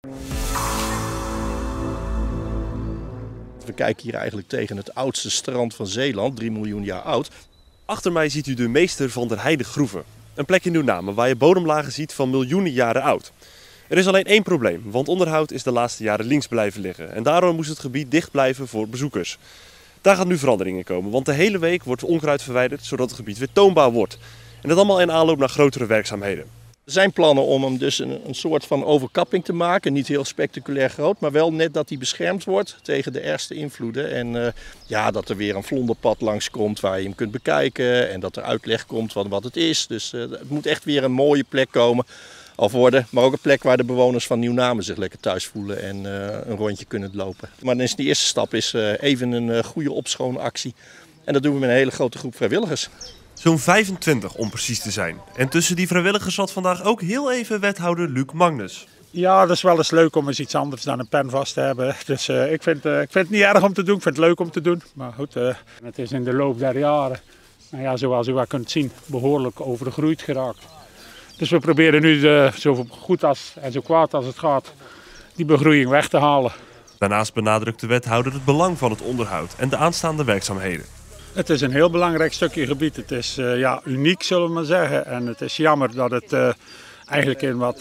We kijken hier eigenlijk tegen het oudste strand van Zeeland, 3 miljoen jaar oud. Achter mij ziet u de Meester van der Heide groeven. Een plek in Nieuw-Namen waar je bodemlagen ziet van miljoenen jaren oud. Er is alleen één probleem, want onderhoud is de laatste jaren links blijven liggen. En daarom moest het gebied dicht blijven voor bezoekers. Daar gaat nu verandering in komen, want de hele week wordt onkruid verwijderd zodat het gebied weer toonbaar wordt. En dat allemaal in aanloop naar grotere werkzaamheden. Er zijn plannen om hem dus een soort van overkapping te maken. Niet heel spectaculair groot, maar wel net dat hij beschermd wordt tegen de ergste invloeden. En dat er weer een vlonderpad langskomt waar je hem kunt bekijken. En dat er uitleg komt wat het is. Dus het moet echt weer een mooie plek komen. Of worden, maar ook een plek waar de bewoners van Nieuw-Namen zich lekker thuis voelen en een rondje kunnen lopen. Maar dan is de eerste stap even een goede opschoonactie. En dat doen we met een hele grote groep vrijwilligers. Zo'n 25 om precies te zijn. En tussen die vrijwilligers zat vandaag ook heel even wethouder Luc Magnus. Ja, dat is wel eens leuk om eens iets anders dan een pen vast te hebben. Dus ik vind het niet erg om te doen, ik vind het leuk om te doen. Maar goed, het is in de loop der jaren, zoals u wel kunt zien, behoorlijk overgroeid geraakt. Dus we proberen nu zo goed en zo kwaad als het gaat die begroeiing weg te halen. Daarnaast benadrukt de wethouder het belang van het onderhoud en de aanstaande werkzaamheden. Het is een heel belangrijk stukje gebied. Het is uniek, zullen we maar zeggen. En het is jammer dat het eigenlijk in wat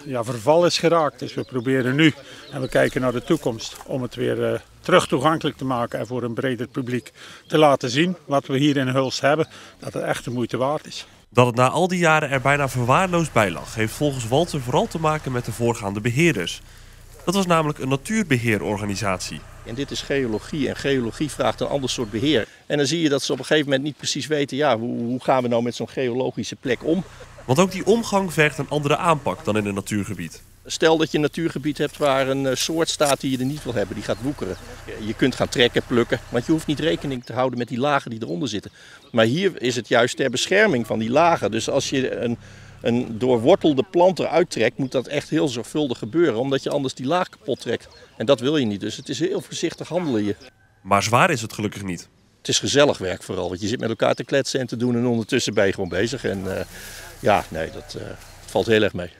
verval is geraakt. Dus we proberen nu, en we kijken naar de toekomst, om het weer terug toegankelijk te maken en voor een breder publiek te laten zien wat we hier in Hulst hebben, dat het echt de moeite waard is. Dat het na al die jaren er bijna verwaarloosd bij lag, heeft volgens Walter vooral te maken met de voorgaande beheerders. Dat was namelijk een natuurbeheerorganisatie. En dit is geologie en geologie vraagt een ander soort beheer. En dan zie je dat ze op een gegeven moment niet precies weten, hoe gaan we nou met zo'n geologische plek om. Want ook die omgang vergt een andere aanpak dan in een natuurgebied. Stel dat je een natuurgebied hebt waar een soort staat die je er niet wil hebben, die gaat woekeren. Je kunt gaan trekken, plukken, want je hoeft niet rekening te houden met die lagen die eronder zitten. Maar hier is het juist ter bescherming van die lagen. Dus als je een doorwortelde plant eruit trekt, moet dat echt heel zorgvuldig gebeuren, omdat je anders die laag kapot trekt. En dat wil je niet, dus het is heel voorzichtig handelen hier. Maar zwaar is het gelukkig niet. Het is gezellig werk vooral, want je zit met elkaar te kletsen en te doen en ondertussen ben je gewoon bezig. En dat valt heel erg mee.